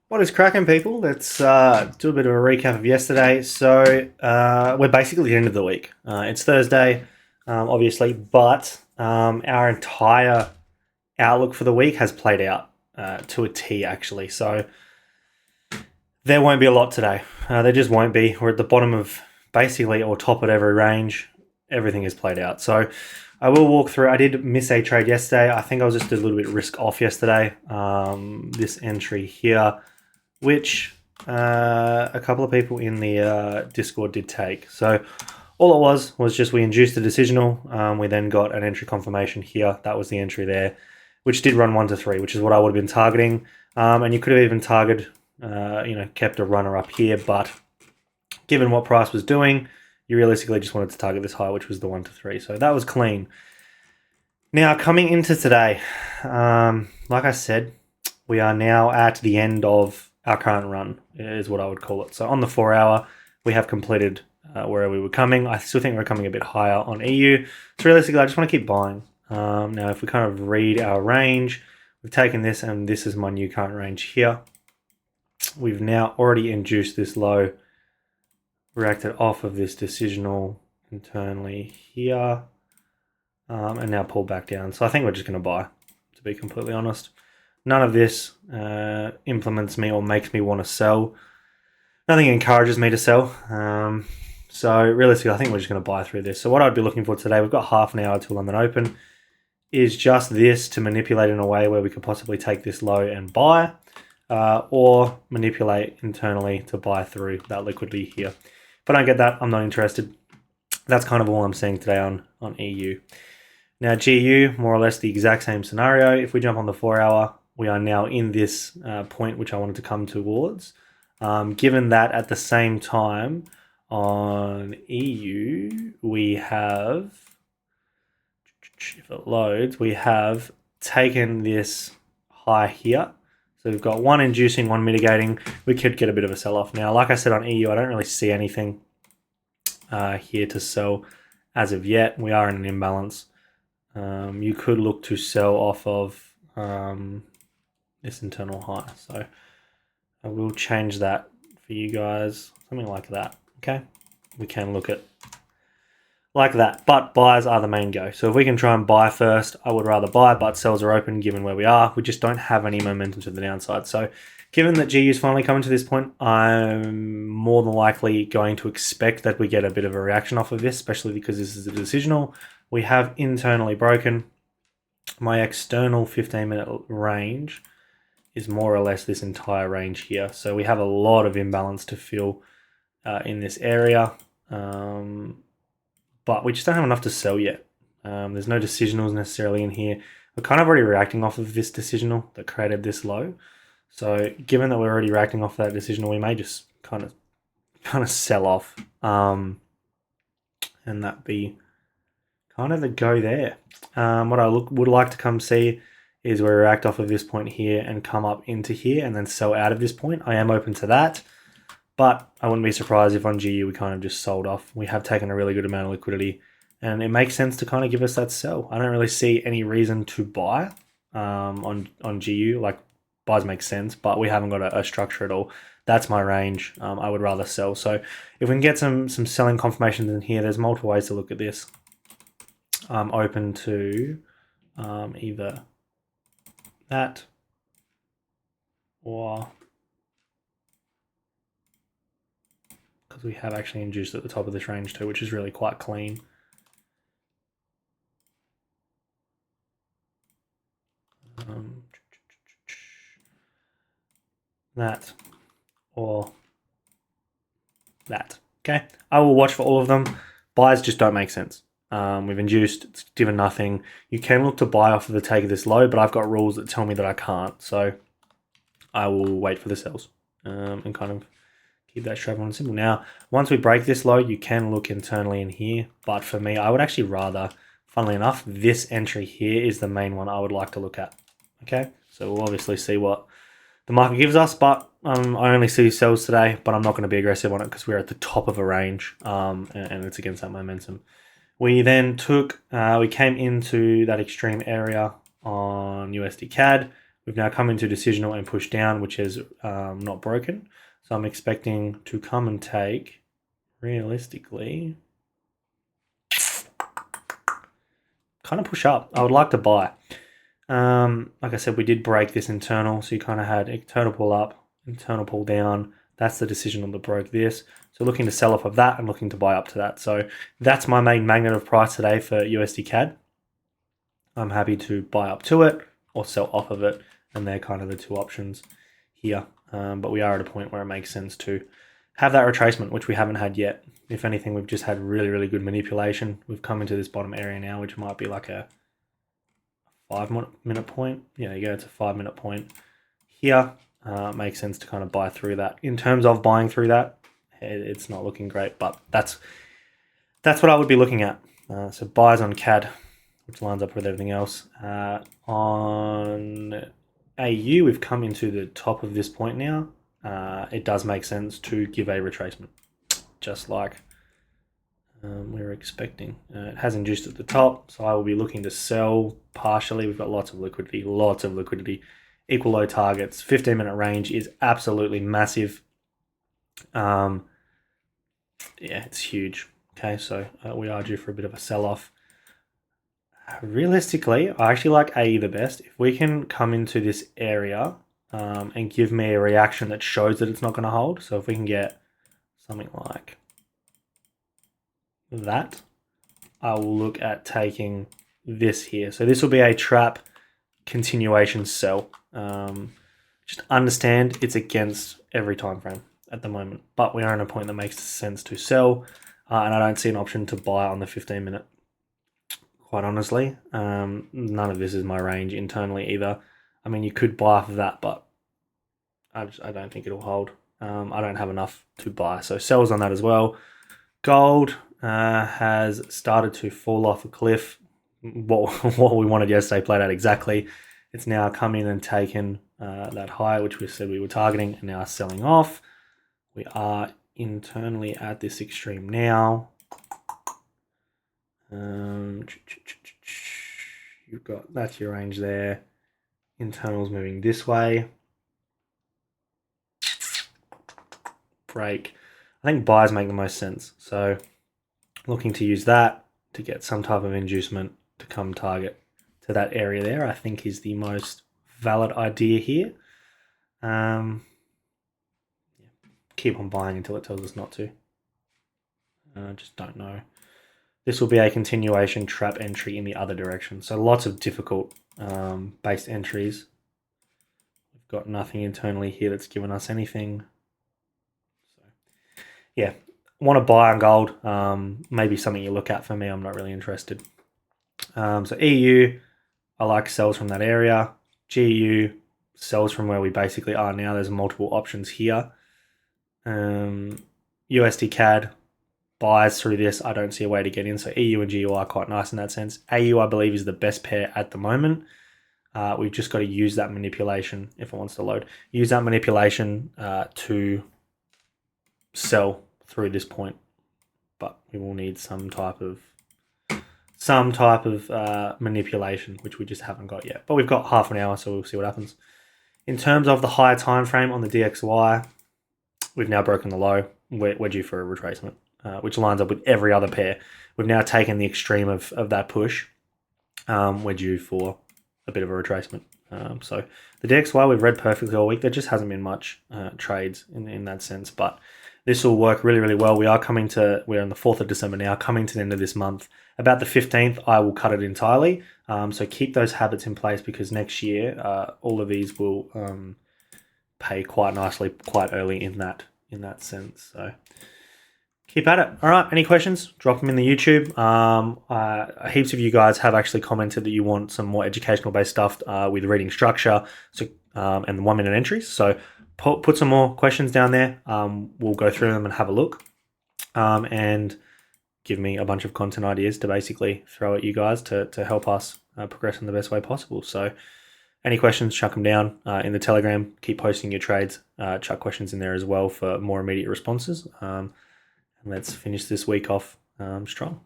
What is cracking, people? Let's do a bit of a recap of yesterday. So we're basically at the end of the week. It's Thursday, obviously, but our entire outlook for the week has played out to a T, actually. So there won't be a lot today. There just won't be. We're at the bottom of basically or top at every range. Everything is played out. So I will walk through. I did miss a trade yesterday. I think I was just a little bit risk off yesterday. This entry here, which a couple of people in the Discord did take. So all it was just we induced the decisional. We then got an entry confirmation here. That was the entry there, which did run 1 to 3, which is what I would have been targeting. And you could have even targeted, kept a runner up here. But given what price was doing, you realistically just wanted to target this high, which was the 1 to 3. So that was clean. Now, coming into today, like I said, we are now at the end of our current run, is what I would call it. So on the 4 hour, we have completed where we were coming. I still think we're coming a bit higher on EU. So realistically, I just want to keep buying. Now, if we kind of read our range, we've taken this, and this is my new current range here. We've now already induced this low, reacted off of this decisional internally here, and now pulled back down. So I think we're just going to buy, to be completely honest. None of this implements me or makes me want to sell. Nothing encourages me to sell. So realistically, I think we're just going to buy through this. So what I'd be looking for today, we've got half an hour till London Open, is just this to manipulate in a way where we could possibly take this low and buy, or manipulate internally to buy through that liquidity here. If I don't get that, I'm not interested. That's kind of all I'm seeing today on EU. Now GU, more or less the exact same scenario. If we jump on the 4 hour, we are now in this point which I wanted to come towards. Given that at the same time on EU, we have, if it loads, we have taken this high here. So we've got one inducing, one mitigating. We could get a bit of a sell-off. Now, like I said on EU, I don't really see anything here to sell as of yet. We are in an imbalance. You could look to sell off of this internal high. So I will change that for you guys, something like that. Okay, we can look at like that, but buys are the main go. So if we can try and buy first, I would rather buy, but sells are open given where we are. We just don't have any momentum to the downside. So given that GU is finally coming to this point, I'm more than likely going to expect that we get a bit of a reaction off of this, especially because this is a decisional. We have internally broken. My external 15-minute range is more or less this entire range here. So we have a lot of imbalance to fill in this area. But we just don't have enough to sell yet. There's no decisionals necessarily in here. We're kind of already reacting off of this decisional that created this low. So given that we're already reacting off that decisional, we may just kind of sell off. And that be kind of the go there. What I would like to come see is we react off of this point here and come up into here and then sell out of this point. I am open to that. But I wouldn't be surprised if on GU we kind of just sold off. We have taken a really good amount of liquidity, and it makes sense to kind of give us that sell. I don't really see any reason to buy on GU. Like, buys make sense, but we haven't got a structure at all. That's my range. I would rather sell. So if we can get some selling confirmations in here, there's multiple ways to look at this. I'm open to either that or, because we have actually induced at the top of this range too, which is really quite clean. That or that. Okay, I will watch for all of them. Buys just don't make sense. We've induced, it's given nothing. You can look to buy off of the take of this low, but I've got rules that tell me that I can't. So I will wait for the sells and kind of keep that straight on simple. Now, once we break this low, you can look internally in here. But for me, I would actually rather, funnily enough, this entry here is the main one I would like to look at. Okay, so we'll obviously see what the market gives us, but I only see sells today, but I'm not going to be aggressive on it because we're at the top of a range and it's against that momentum. We then took, we came into that extreme area on USDCAD. We've now come into decisional and pushed down, which is not broken. So I'm expecting to come and take, realistically, kind of push up. I would like to buy. Like I said, we did break this internal, so you kind of had internal pull up, internal pull down. That's the decisional that broke this. So looking to sell off of that and looking to buy up to that. So that's my main magnet of price today for USD CAD. I'm happy to buy up to it or sell off of it, and they're kind of the two options here. But we are at a point where it makes sense to have that retracement, which we haven't had yet. If anything, we've just had really, really good manipulation. We've come into this bottom area now, which might be like a 5-minute point. Yeah, there you go. It's a 5-minute point here. Makes sense to kind of buy through that. In terms of buying through that, it's not looking great, but that's what I would be looking at. So buys on CAD, which lines up with everything else. On AU, we've come into the top of this point now. It does make sense to give a retracement, just like we were expecting. It has induced at the top, so I will be looking to sell partially. We've got lots of liquidity. Equal low targets. 15-minute range is absolutely massive. Yeah, it's huge. Okay, so we are due for a bit of a sell-off. Realistically, I actually like AE the best. If we can come into this area and give me a reaction that shows that it's not going to hold. So if we can get something like that, I will look at taking this here. So this will be a trap continuation sell. Just understand it's against every time frame at the moment, but we are in a point that makes sense to sell, and I don't see an option to buy on the 15-minute. Quite honestly, none of this is my range internally either. I mean, you could buy off of that, but I don't think it'll hold. I don't have enough to buy, so sells on that as well. Gold has started to fall off a cliff. What we wanted yesterday played out exactly. It's now come in and taken that high, which we said we were targeting, and now selling off. We are internally at this extreme now. You've got, that's your range there. Internals moving this way. Break. I think buys make the most sense. So looking to use that to get some type of inducement to come target to that area there, I think is the most valid idea here. Keep on buying until it tells us not to. Just don't know. This will be a continuation trap entry in the other direction. So lots of difficult based entries. We've got nothing internally here that's given us anything. So yeah, want to buy on gold. Maybe something you look at. For me, I'm not really interested. So EU, I like sells from that area. GU sells from where we basically are now. There's multiple options here. USDCAD buys through this. I don't see a way to get in. So EU and GU are quite nice in that sense. AU, I believe, is the best pair at the moment. We've just got to use that manipulation if it wants to load. Use that manipulation to sell through this point. But we will need some type of manipulation, which we just haven't got yet. But we've got half an hour, so we'll see what happens. In terms of the higher time frame on the DXY, we've now broken the low. We're due for a retracement, which lines up with every other pair. We've now taken the extreme of that push. We're due for a bit of a retracement. So the DXY we've read perfectly all week. There just hasn't been much trades in that sense, but this will work really, really well. We're on the 4th of December now, coming to the end of this month. About the 15th, I will cut it entirely. So keep those habits in place, because next year, all of these will pay quite nicely, quite early in that sense. So keep at it. All right, any questions? Drop them in the YouTube. Heaps of you guys have actually commented that you want some more educational based stuff with reading structure, so and the 1-minute entries. So put some more questions down there. We'll go through them and have a look, and give me a bunch of content ideas to basically throw at you guys to help us progress in the best way possible. So any questions, chuck them down in the Telegram. Keep posting your trades. Chuck questions in there as well for more immediate responses. And let's finish this week off strong.